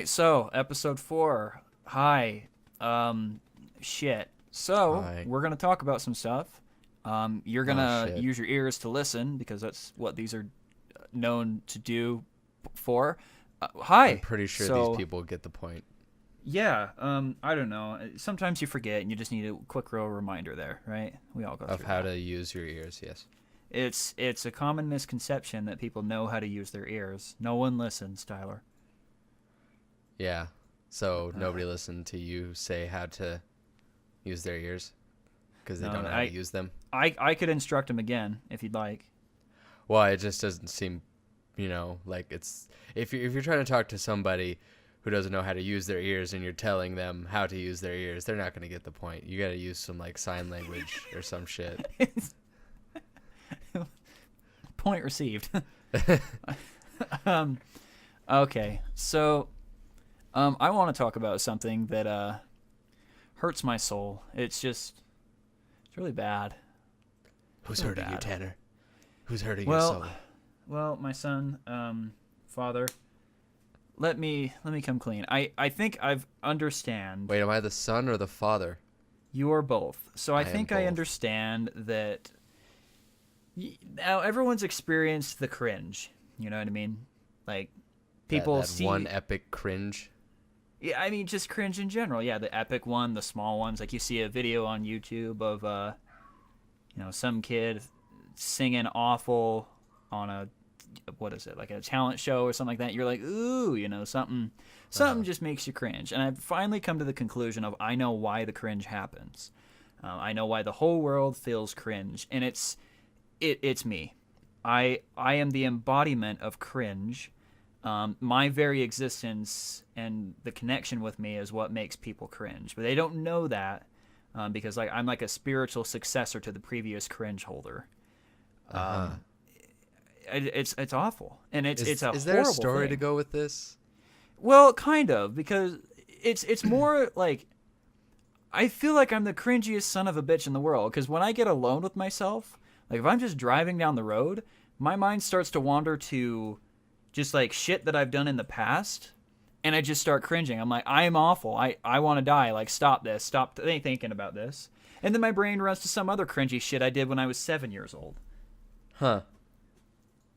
So episode 4. Hi. Shit. So Hi. we're gonna talk about some stuff. You're Oh gonna shit. use your ears to listen because that's what these are known to do for. I'm Hi. pretty sure these So people get the point yeah. I don't know. Sometimes you forget, and you just need a quick real reminder there, right? We all go of through how that. to use your ears. Yes. It's a common misconception that people know how to use their ears. No one listens, Tyler. Yeah. So nobody listened to you say how to use their ears because they No, don't know how to use them. I could instruct him again if you'd like. Well, it just doesn't seem, like it's if you're trying to talk to somebody who doesn't know how to use their ears and you're telling them how to use their ears, they're not going to get the point. You got to use some like sign language or some shit. Point received. um, okay, so I want to talk about something that hurts my soul. It's really bad. Who's Really hurting you, bad. Tanner? Who's hurting Well, your soul? well, my son, father, let me come clean. I think I've understand. Wait, am I the son or the father? You are both. So I am think I both. understand that. Now everyone's experienced the cringe. You know what I mean? Like people that see one epic cringe. Yeah, I mean just cringe in general. Yeah, the epic one, the small ones. Like you see a video on YouTube of some kid singing awful on a what is it, like a talent show or something like that. You're like, ooh, something just makes you cringe. And I've finally come to the conclusion of I know why the cringe happens. I know why the whole world feels cringe, and it's me. I am the embodiment of cringe. My very existence and the connection with me is what makes people cringe, but they don't know that because I'm like a spiritual successor to the previous cringe holder. It's awful, and it's a Is there a horrible story thing. to go with this? Well, kind of, because it's more like I feel like I'm the cringiest son of a bitch in the world. Because when I get alone with myself, like if I'm just driving down the road, my mind starts to wander to just like shit that I've done in the past, and I just start cringing. I'm like, I am awful. I want to die. Like, stop this. Stop thinking about this. And then my brain runs to some other cringy shit I did when I was 7 years old. Huh.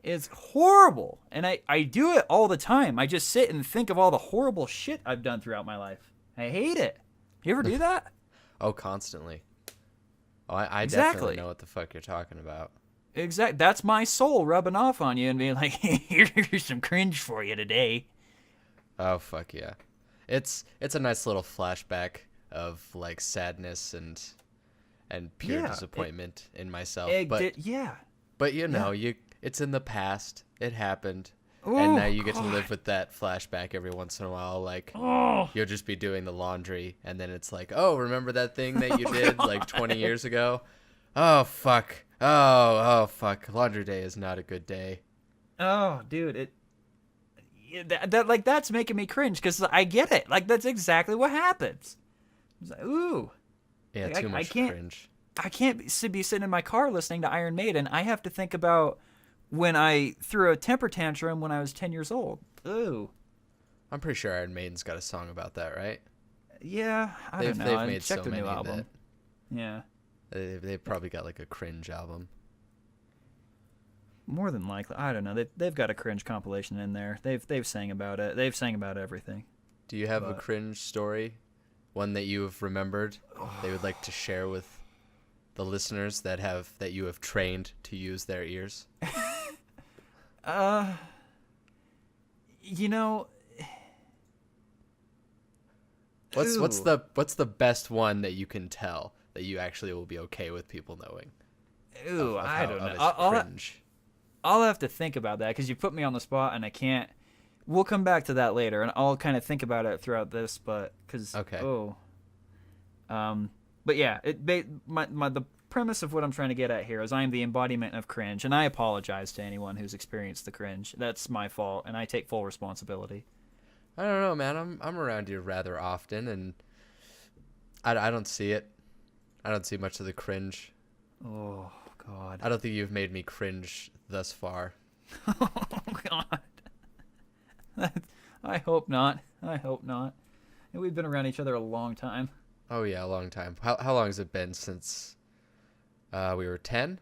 It's horrible. And I do it all the time. I just sit and think of all the horrible shit I've done throughout my life. I hate it. You ever do that? Oh, constantly. Oh, I Exactly. definitely know what the fuck you're talking about. Exact. That's my soul rubbing off on you and being like, here's some cringe for you today. Oh, fuck yeah. It's a nice little flashback of like sadness and pure Yeah, disappointment in myself. Yeah. But it's in the past. It happened. Oh, And now you get to God. live with that flashback every once in a while. Like, Oh. you'll just be doing the laundry, and then it's like, oh, remember that thing that you did like 20 years ago? Oh, fuck. Oh, fuck. Laundry day is not a good day. Oh, dude, that's making me cringe because I get it. Like that's exactly what happens. It's like, ooh, Yeah, like, too much can't. cringe. I can't be sitting in my car listening to Iron Maiden. I have to think about when I threw a temper tantrum when I was 10 years old. Ooh. I'm pretty sure Iron Maiden's got a song about that, right? Yeah, I They've don't know. I made checked so the new many album. Yeah, that they've probably got like a cringe album. more than likely. I don't know. They've got a cringe compilation in there. They've sang about it. They've sang about everything. Do you have a But- cringe story? One that you have remembered they would like to share with the listeners that you have trained to use their ears? You know. What's Ooh. the best one that you can tell that you actually will be okay with people knowing? Ooh, Of I how- don't of know. its I'll cringe. have to think about that because you put me on the spot and I can't. We'll come back to that later, and I'll kind of think about it throughout this, but because Okay. but yeah, the premise of what I'm trying to get at here is I am the embodiment of cringe, and I apologize to anyone who's experienced the cringe. That's my fault, and I take full responsibility. I don't know, man. I'm around you rather often, and I don't see it. I don't see much of the cringe. Oh God. I don't think you've made me cringe thus far. Oh God. I hope not. I hope not. And we've been around each other a long time. Oh yeah, a long time. How long has it been since we were 10?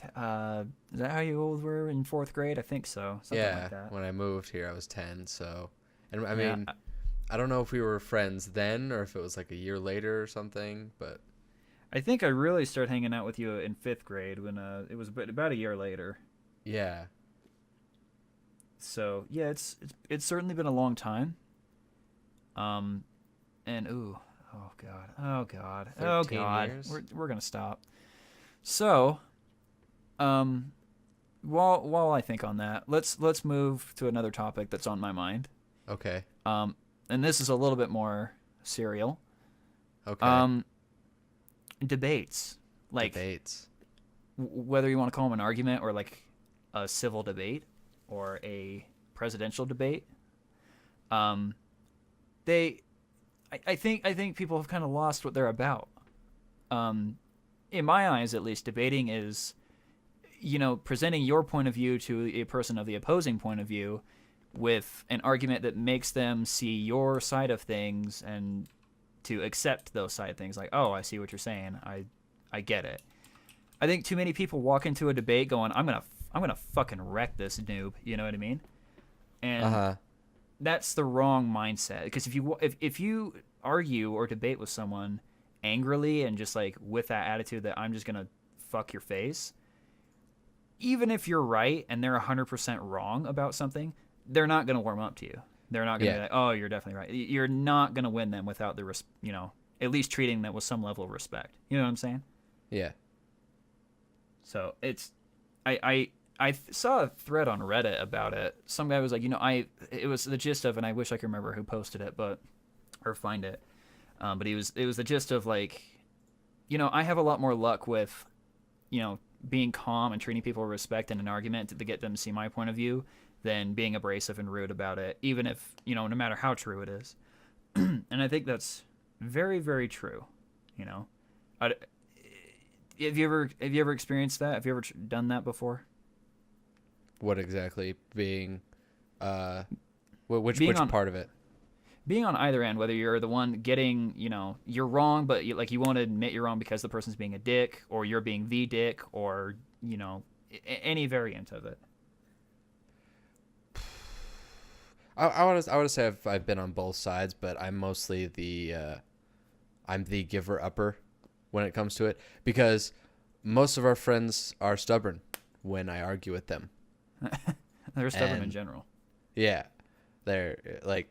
Is that how you old were in fourth grade? I think so. Something Yeah, like that. when I moved here, I was 10. So, and I Yeah. mean, I don't know if we were friends then or if it was like a year later or something, but I think I really started hanging out with you in fifth grade when it was about a year later. yeah. So yeah, it's certainly been a long time. Um, and oh god, oh 13 god, years? we're gonna stop. So, um, while I think on that, let's move to another topic that's on my mind. Okay. Um, and this is a little bit more serial. Okay. Um, debates, like Debates. whether you want to call them an argument or like a civil debate or a presidential debate. Um, they, I think people have kind of lost what they're about. Um, in my eyes, at least, debating is, presenting your point of view to a person of the opposing point of view with an argument that makes them see your side of things and to accept those side things. Like, oh, I see what you're saying. I get it. I think too many people walk into a debate going, I'm gonna fucking wreck this noob. You know what I mean? Uh And huh. that's the wrong mindset. Because if you argue or debate with someone angrily and just like with that attitude that I'm just gonna fuck your face, even if you're right and they're 100% wrong about something, they're not gonna warm up to you. They're not gonna be Yeah. like, oh, you're definitely right. You're not gonna win them without at least treating them with some level of respect. You know what I'm saying? Yeah. So it's, I saw a thread on Reddit about it. Some guy was like, it was the gist of, and I wish I could remember who posted it, or find it. But it was the gist of like, I have a lot more luck with, being calm and treating people with respect in an argument to get them to see my point of view than being abrasive and rude about it, even if, no matter how true it is. And I think that's very, very true. You know, I, have you ever experienced that? Have you ever done that before? What exactly being which Being on part of it? being on either end, whether you're the one getting, you're wrong, but you won't admit you're wrong because the person's being a dick, or you're being the dick, or any variant of it. I would say I've been on both sides, but I'm mostly I'm the giver upper when it comes to it because most of our friends are stubborn when I argue with them. They're stubborn in And general. yeah, they're like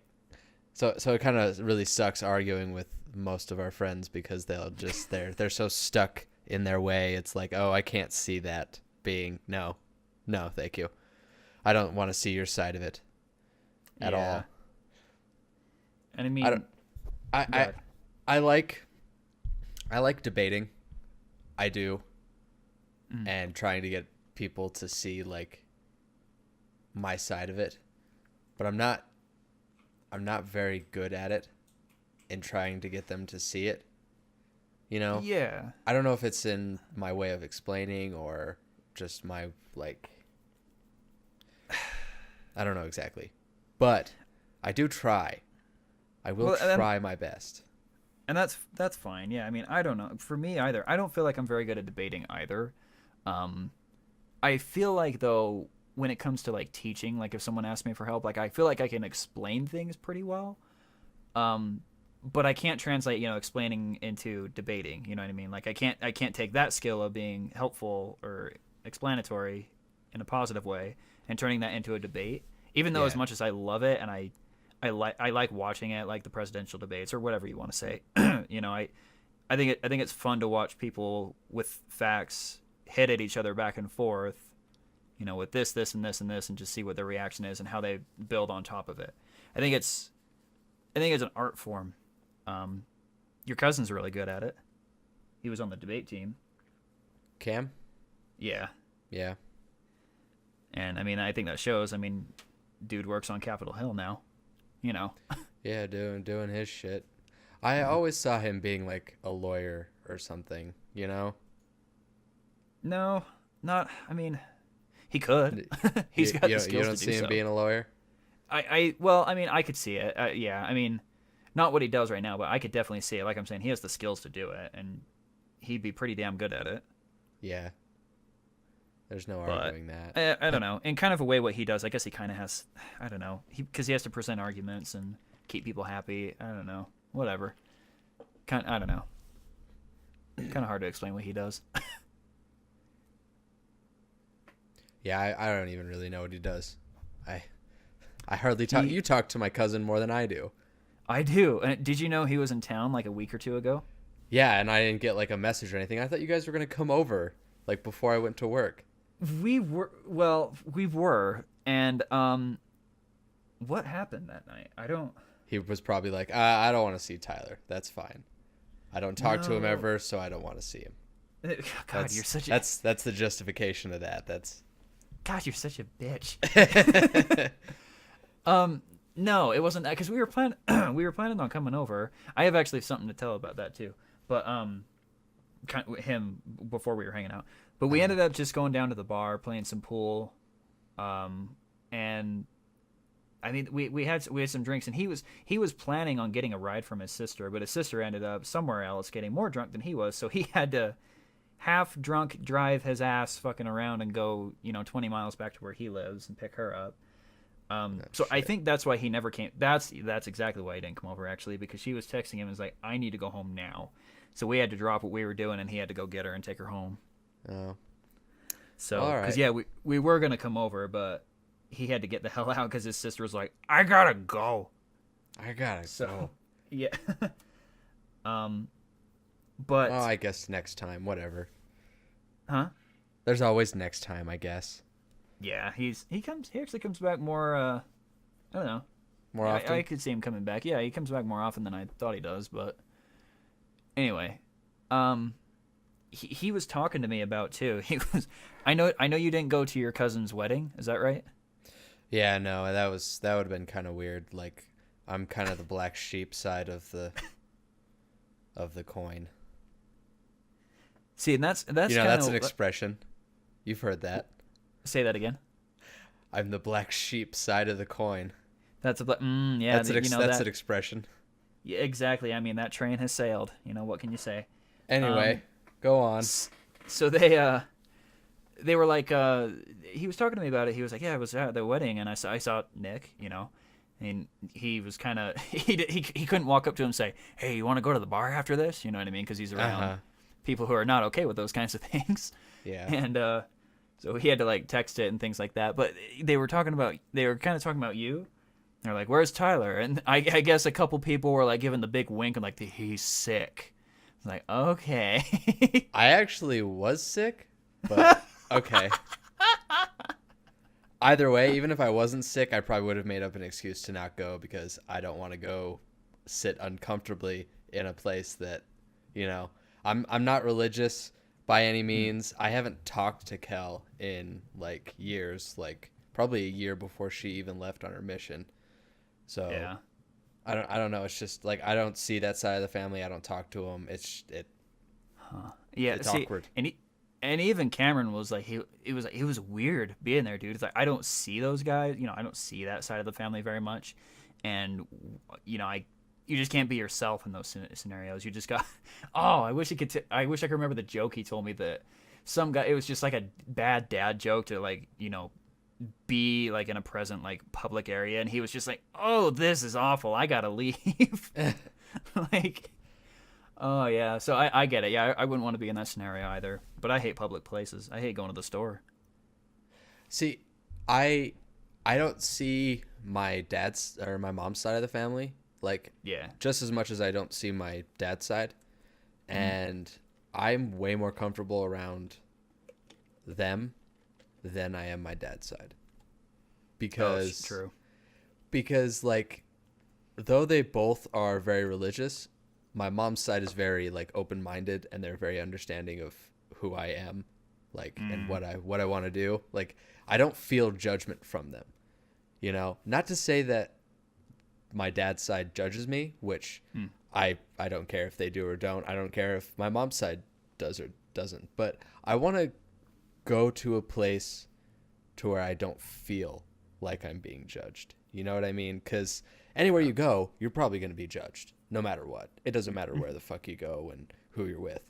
so it kind of really sucks arguing with most of our friends because they're so stuck in their way. It's like, "Oh, I can't see that being no. No, thank you. I don't want to see your side of it at Yeah, all." and I I don't mean, I I, God, I like debating. I do. mm, And trying to get people to see like my side of it. But I'm not very good at it in trying to get them to see it. You know? yeah, I don't know if it's in my way of explaining or just my like I don't know exactly. But I do try. I will well, try my best. and that's fine. Yeah, I mean, I don't know. For me either, I don't feel like I'm very good at debating either. Um, I feel like though when it comes to like teaching, like if someone asks me for help, like I feel like I can explain things pretty well. Um, but I can't translate, explaining into debating. You know what I mean? Like I can't take that skill of being helpful or explanatory in a positive way and turning that into a debate. Even though as Yeah. much as I love it and I like watching it, like the presidential debates or whatever you want to say, I think it's fun to watch people with facts hit at each other back and forth, with this, and this, and this, and just see what their reaction is and how they build on top of it. I think it's, I think it's an art form. Your cousin's really good at it. He was on the debate team. Cam? Yeah, Yeah. and I mean, I think that shows. I mean, dude works on Capitol Hill now. You know. Yeah, doing his shit. I always saw him being like a lawyer or something, you know? No, not. I mean, he could. He's got the You skills don't to see do him so. being a lawyer? Well, I mean, I could see it. Yeah, I mean, not what he does right now, but I could definitely see it. Like I'm saying, he has the skills to do it, and he'd be pretty damn good at it. Yeah. There's no But arguing that. I don't know. In kind of a way, what he does, I guess he kind of has. I don't know. Because he has to present arguments and keep people happy. I don't know. Whatever. I don't know. Kind of hard to explain what he does. Yeah, I don't even really know what he does. I hardly talk. You talk to my cousin more than I do. I do. Did you know he was in town like a week or two ago? Yeah, and I didn't get like a message or anything. I thought you guys were gonna come over like before I went to work. We were, and what happened that night? I don't. He was probably like, I don't want to see Tyler. That's fine. I don't talk to him No. ever, so I don't want to see him. God, you're such a. That's the justification of that. That's. God, you're such a bitch. No, it wasn't that because we were planning on coming over. I have actually something to tell about that too. But him before we were hanging out. But we ended up just going down to the bar, playing some pool, and I mean we had some drinks, and he was planning on getting a ride from his sister, but his sister ended up somewhere else getting more drunk than he was, so he had to half drunk drive his ass fucking around and go 20 miles back to where he lives and pick her up. So I think that's why he never came. That's exactly why he didn't come over, actually, because she was texting him and was like, I need to go home now. So we had to drop what we were doing, and he had to go get her and take her home. Oh. So, All because right. we were gonna come over, but he had to get the hell out because his sister was like, I gotta go. I gotta go. Yeah. But Oh, I guess next time, whatever. huh? There's always next time, I guess. Yeah, he actually comes back more. I don't know. More often. I could see him coming back. Yeah, he comes back more often than I thought he does. But anyway, he was talking to me about too. He was. I know you didn't go to your cousin's wedding. Is that right? Yeah, no, that would have been kind of weird. Like, I'm kind of the black sheep side of the coin. See, and that's that's an expression. You've heard that. Say that again. I'm the black sheep side of the coin. That's yeah. That's an expression. Yeah, exactly. I mean, that train has sailed. What can you say? Anyway, go on. So they were like, he was talking to me about it. He was like, yeah, I was at the wedding, and I saw Nick, and he was kind of, he couldn't walk up to him and say, hey, you want to go to the bar after this? You know what I mean? Because he's around people who are not okay with those kinds of things. Yeah. And so he had to like text it and things like that. But they were kind of talking about you. They're like, where's Tyler? And I guess a couple people were like giving the big wink and like, he's sick. I was like, okay. I actually was sick, but okay. Either way, even if I wasn't sick, I probably would have made up an excuse to not go because I don't want to go sit uncomfortably in a place that, I'm not religious by any means. I haven't talked to Kel in like years, like probably a year before she even left on her mission. So Yeah. I don't know. It's just like I don't see that side of the family. I don't talk to them. Yeah, it's see, awkward. And even Cameron was like, it was weird being there, dude. It's like I don't see those guys. I don't see that side of the family very much, and you just can't be yourself in those scenarios. You just got. Oh, I wish I could remember the joke he told me that some guy. It was just like a bad dad joke to like be like in a present like public area, and he was just like, oh, this is awful. I gotta leave. Like. Oh, yeah. So I get it. Yeah, I wouldn't want to be in that scenario either. But I hate public places. I hate going to the store. See, I don't see my dad's or my mom's side of the family like just as much as I don't see my dad's side. And I'm way more comfortable around them than I am my dad's side. Because it's true. Because like though they both are very religious, my mom's side is very like open-minded and they're very understanding of who I am, like and what I want to do. Like I don't feel judgment from them. Not to say that my dad's side judges me, which I don't care if they do or don't. I don't care if my mom's side does or doesn't. But I want to go to a place to where I don't feel like I'm being judged. You know what I mean? Because anywhere you go, you're probably going to be judged, no matter what. It doesn't matter where the fuck you go and who you're with.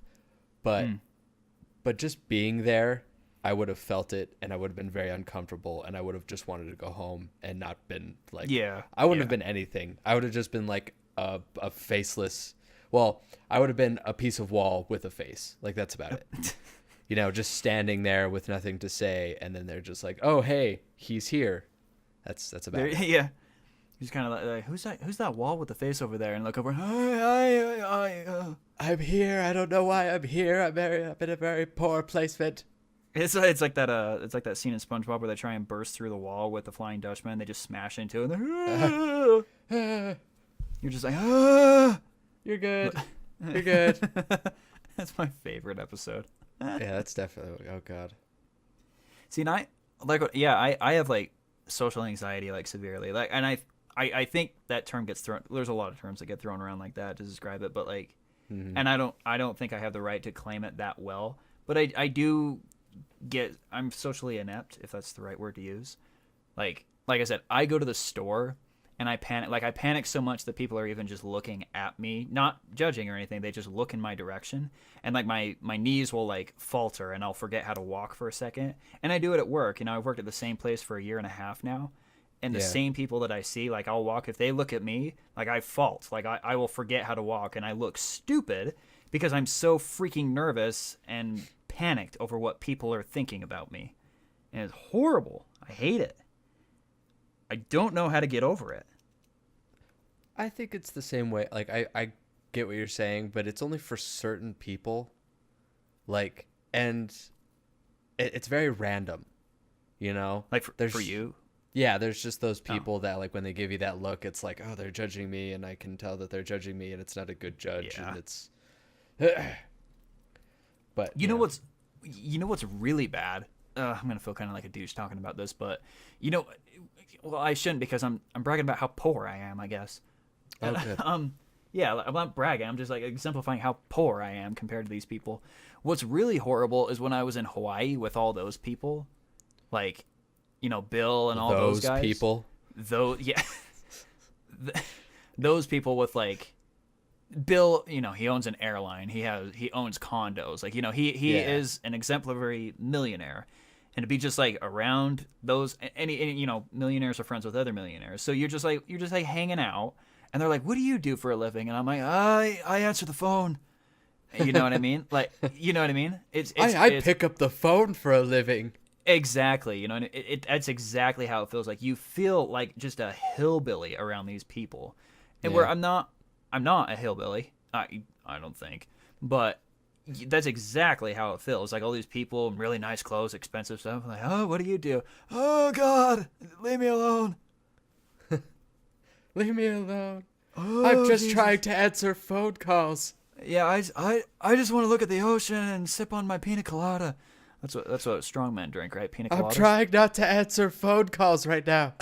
But just being there, I would have felt it, and I would have been very uncomfortable, and I would have just wanted to go home and not been like, I wouldn't have been anything. I would have just been like a faceless. Well, I would have been a piece of wall with a face. Like, that's about it. You know, just standing there with nothing to say, and then they're just like, "Oh, hey, he's here." That's about it. Yeah. He's kind of like, who's that wall with the face over there? And look over. Hi. I'm here. I don't know why I'm here. I'm in a very poor placement. It's like that scene in SpongeBob where they try and burst through the wall with the Flying Dutchman. They just smash into it. And you're just like, you're good. You're good. That's my favorite episode. Yeah, that's definitely. Oh God. See, and I have like social anxiety like severely, like, and I think that term gets thrown. There's a lot of terms that get thrown around like that to describe it, but like, and I don't think I have the right to claim it that well, but I do I'm socially inept, if that's the right word to use. Like I said, I go to the store and I panic so much that people are even just looking at me, not judging or anything. They just look in my direction, and like my knees will like falter, and I'll forget how to walk for a second. And I do it at work. You know, I've worked at the same place for 1.5 years now, and the same people that I see, like I'll walk, if they look at me, like I fault, like I will forget how to walk, and I look stupid because I'm so freaking nervous and panicked over what people are thinking about me. And it's horrible. I hate it. I don't know how to get over it. I think it's the same way. Like, I get what you're saying, but it's only for certain people. Like, and it's very random, you know? Like, for you? Yeah, there's just those people that, like, when they give you that look, it's like, oh, they're judging me, and I can tell that they're judging me, and it's not a good judge, and it's... But you know what's really bad? I'm gonna feel kind of like a douche talking about this, but well, I shouldn't, because I'm bragging about how poor I am, I guess. Oh, good. Yeah, I'm not bragging. I'm just like exemplifying how poor I am compared to these people. What's really horrible is when I was in Hawaii with all those people, like, Bill and all those guys. Those people with like. Bill, he owns an airline. He owns condos. Like, he is an exemplary millionaire. And to be just like around those, any millionaires are friends with other millionaires. So you're just like hanging out, and they're like, "What do you do for a living?" And I'm like, "I answer the phone." You know what I mean? Like, you know what I mean? I pick up the phone for a living. Exactly. And that's exactly how it feels. Like, you feel like just a hillbilly around these people, and where I'm not a hillbilly. I don't think, but that's exactly how it feels. Like, all these people in really nice clothes, expensive stuff. Like, oh, what do you do? Oh God, leave me alone. Leave me alone. Oh, I'm just trying to answer phone calls. Yeah, I just want to look at the ocean and sip on my pina colada. That's what strong men drink, right? Pina coladas. I'm trying not to answer phone calls right now.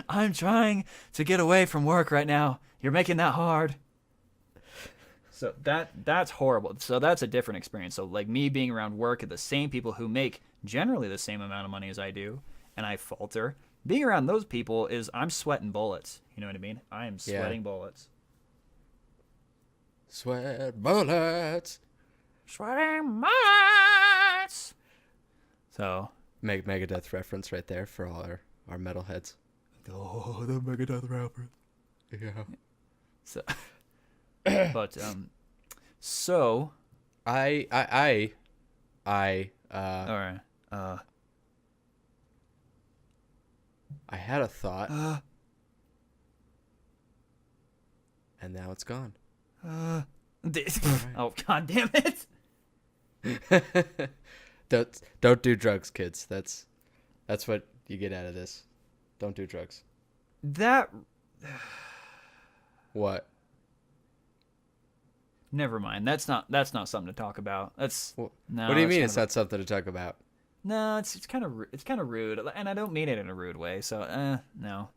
I'm trying to get away from work right now. You're making that hard. So that's horrible. So that's a different experience. So like me being around work at the same people who make generally the same amount of money as I do, and I falter. Being around those people is I'm sweating bullets. You know what I mean? I am sweating bullets. Sweat bullets. Sweating bullets. So Megadeth reference right there for all our metalheads. Oh, the Megadeth reference. Yeah. So, but so I all right. I had a thought, and now it's gone. Oh, God damn it! Don't do drugs, kids. That's what you get out of this. Don't do drugs. What? Never mind. That's not something to talk about. No. What do you mean it's not something to talk about? No, it's kind of rude, and I don't mean it in a rude way. So, no.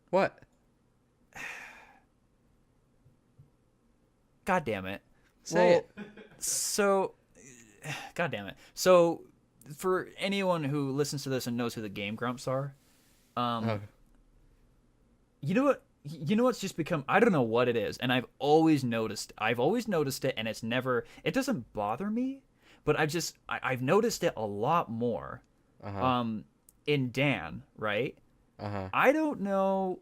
What? God damn it. Say it. So, God damn it. So, for anyone who listens to this and knows who the Game Grumps are, Oh, you know what? You know what's just become? I don't know what it is, and I've always noticed it, and it doesn't bother me, but I've noticed it a lot more. In Dan, right? I don't know.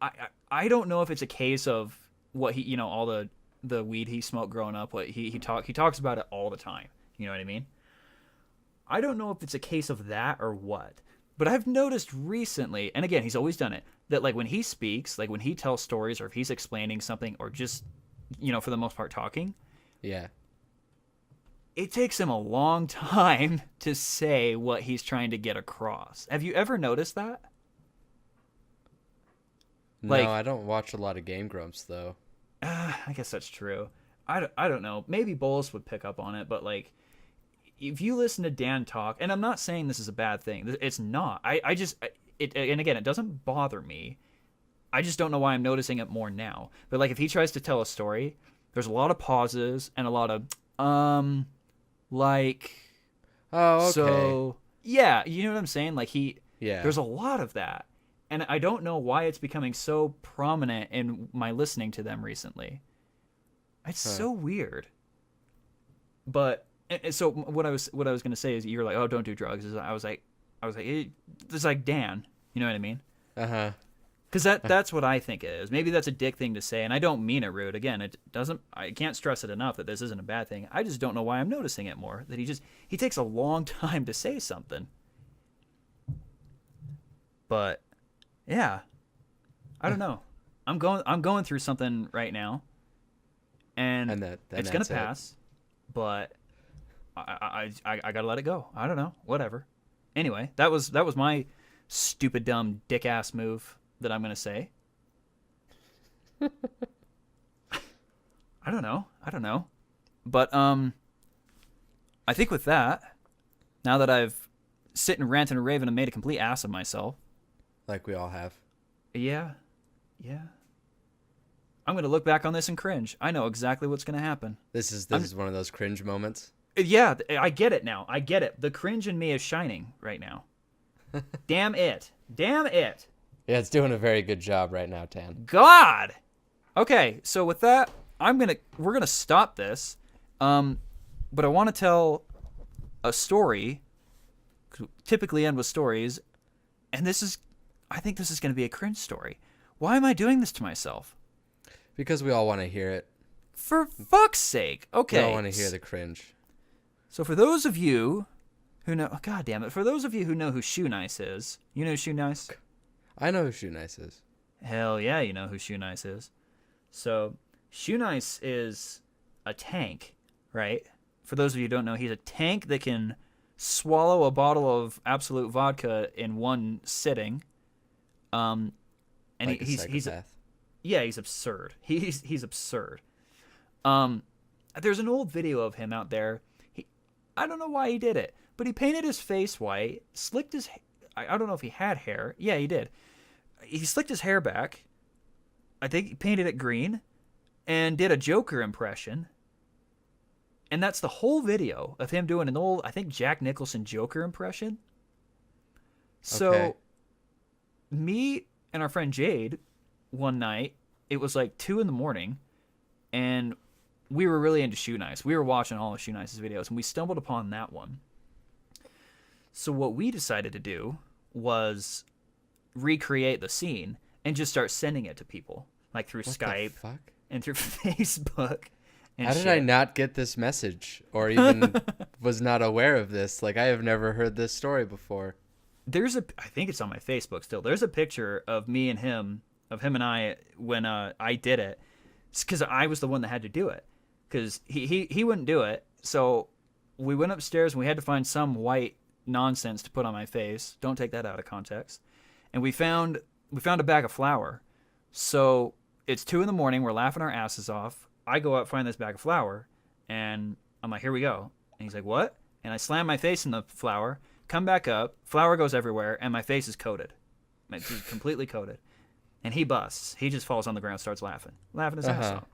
I don't know if it's a case of what he, all the weed he smoked growing up. What he talks about it all the time. You know what I mean? I don't know if it's a case of that or what. But I've noticed recently, and again, he's always done it, that like when he speaks, like when he tells stories or if he's explaining something or just, for the most part talking, yeah. it takes him a long time to say what he's trying to get across. Have you ever noticed that? No, I don't watch a lot of Game Grumps though. I guess that's true. I don't know. Maybe Bolus would pick up on it, but like, if you listen to Dan talk, and I'm not saying this is a bad thing. It's not. And again, it doesn't bother me. I just don't know why I'm noticing it more now. But like, if he tries to tell a story, there's a lot of pauses and a lot of like. Oh, okay. So yeah, you know what I'm saying? Like Yeah. there's a lot of that, and I don't know why it's becoming so prominent in my listening to them recently. It's so weird. But. And so what I was gonna say is you were like, oh, don't do drugs. I was like, it's like Dan, you know what I mean? Because that's what I think it is. Maybe that's a dick thing to say, and I don't mean it rude. Again, I can't stress it enough that this isn't a bad thing. I just don't know why I'm noticing it more. That he takes a long time to say something. But yeah, I don't know. I'm going through something right now, and it's gonna pass, but. I gotta let it go. I don't know. Whatever. Anyway, that was my stupid, dumb, dick ass move that I'm gonna say. I don't know. But I think with that, now that I've sit and ranted and raven and made a complete ass of myself, like we all have. Yeah. I'm gonna look back on this and cringe. I know exactly what's gonna happen. This is one of those cringe moments. Yeah, I get it now. I get it. The cringe in me is shining right now. Damn it. Yeah, it's doing a very good job right now, Tan. God. Okay, so with that, we're gonna stop this. But I want to tell a story. Typically end with stories, and I think this is gonna be a cringe story. Why am I doing this to myself? Because we all want to hear it. For fuck's sake. Okay. We all want to hear the cringe. So for those of you who know, God damn it, for those of you who know who Shoe Nice is, you know who Shoe Nice? I know who Shoe Nice is. Hell yeah, you know who Shoe Nice is. So Shoe Nice is a tank, right? For those of you who don't know, he's a tank that can swallow a bottle of Absolute vodka in one sitting. And like he's yeah, he's absurd. He's absurd. There's an old video of him out there. I don't know why he did it, but he painted his face white, slicked his I don't know if he had hair. Yeah, he did. He slicked his hair back. I think he painted it green and did a Joker impression. And that's the whole video of him doing an old, I think, Jack Nicholson Joker impression. So me and our friend Jade, one night, it was like 2 a.m, and we were really into Shoe Nice. We were watching all of Shoe Nice's videos, and we stumbled upon that one. So what we decided to do was recreate the scene and just start sending it to people, like through Skype and through Facebook. And how did I not get this message or even was not aware of this? Like, I have never heard this story before. I think it's on my Facebook still. There's a picture of me and him, of him and I, when I did it. It's because I was the one that had to do it. Because he wouldn't do it. So we went upstairs and we had to find some white nonsense to put on my face. Don't take that out of context. And we found a bag of flour. So it's 2 a.m. We're laughing our asses off. I go out, find this bag of flour, and I'm like, here we go. And he's like, what? And I slam my face in the flour, come back up, flour goes everywhere, and my face is coated. It's just completely coated. And he busts. He just falls on the ground, starts laughing his ass off.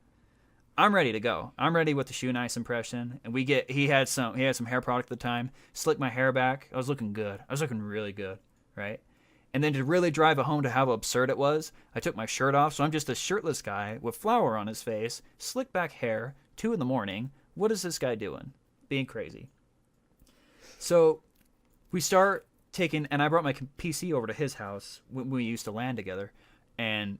I'm ready to go. I'm ready with the shoe nice impression. And he had some hair product at the time. Slicked my hair back. I was looking good. I was looking really good, right? And then to really drive it home to how absurd it was, I took my shirt off. So I'm just a shirtless guy with flour on his face, slick back hair, 2 a.m. What is this guy doing? Being crazy. So we start taking, and I brought my PC over to his house when we used to LAN together, and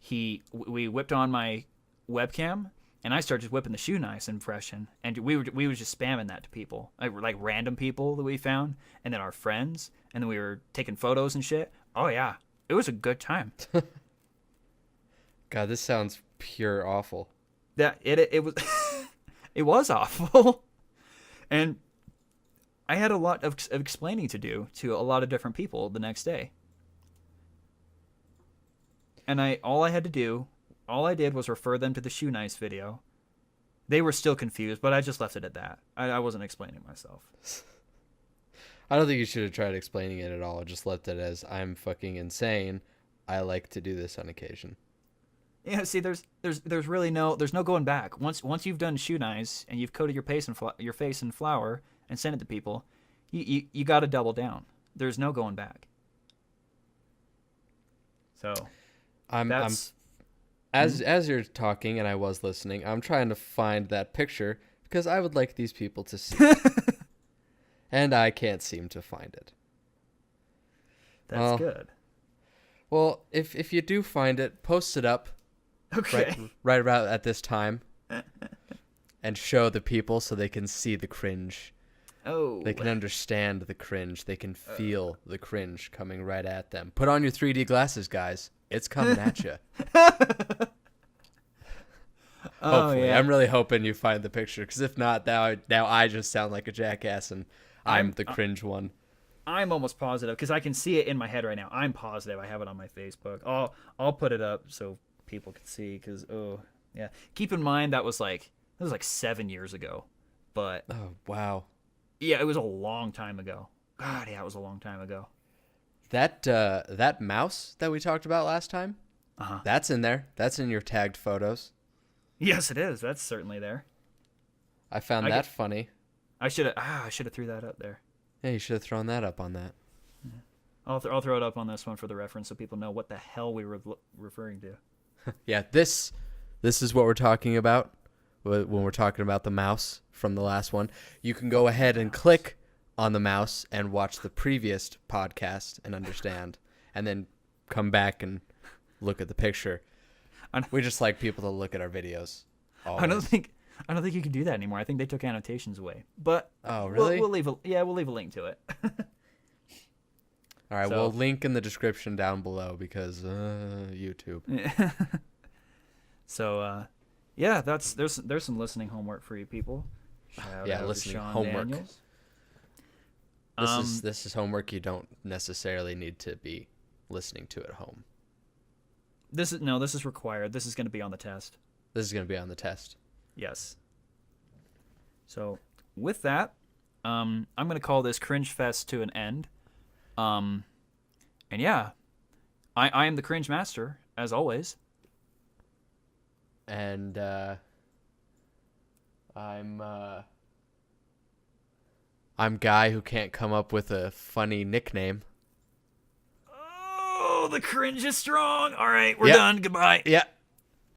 we whipped on my webcam, and I started just whipping the shoe nice impression, and we were just spamming that to people, like random people that we found, and then our friends, and then we were taking photos and shit. Oh yeah, it was a good time. God, this sounds pure awful. That it was it was awful, and I had a lot of explaining to do to a lot of different people the next day. And all I did was refer them to the shoe nice video. They were still confused, but I just left it at that. I wasn't explaining myself. I don't think you should have tried explaining it at all. Just left it as, I'm fucking insane. I like to do this on occasion. Yeah, see, there's really no going back. Once you've done shoe nice and you've coated your face in flour and sent it to people, you got to double down. There's no going back. So, as you're talking and I was listening, I'm trying to find that picture because I would like these people to see it. And I can't seem to find it. That's good. Well, if you do find it, post it up. Okay. Right about at this time. And show the people so they can see the cringe. Oh. They can understand the cringe. They can feel the cringe coming right at them. Put on your 3D glasses, guys. It's coming at you. Hopefully. Yeah. I'm really hoping you find the picture, because if not, now I just sound like a jackass, and I'm the cringe one. I'm almost positive, because I can see it in my head right now. I'm positive. I have it on my Facebook. I'll put it up so people can see, because, yeah. Keep in mind, that was like 7 years ago. But oh, wow. Yeah, it was a long time ago. God, yeah, it was a long time ago. That mouse that we talked about last time, that's in there. That's in your tagged photos. Yes, it is. That's certainly there. I found that funny. I should have threw that up there. Yeah, you should have thrown that up on that. Yeah. I'll throw it up on this one for the reference so people know what the hell we were referring to. Yeah, this is what we're talking about when we're talking about the mouse from the last one. You can go ahead and click on the mouse and watch the previous podcast and understand, and then come back and look at the picture. We just like people to look at our videos. Always. I don't think you can do that anymore. I think they took annotations away. But oh, really? We'll leave a link to it. All right, we'll link in the description down below, because YouTube. Yeah. So yeah, there's some listening homework for you people. Shout out listening to Sean homework. Daniels. This is homework you don't necessarily need to be listening to at home. This is required. This is going to be on the test. This is going to be on the test. Yes. So with that, I'm going to call this Cringe Fest to an end. And yeah, I am the Cringe Master, as always. And I'm Guy, who can't come up with a funny nickname. Oh, the cringe is strong. All right, we're done. Goodbye. Yeah.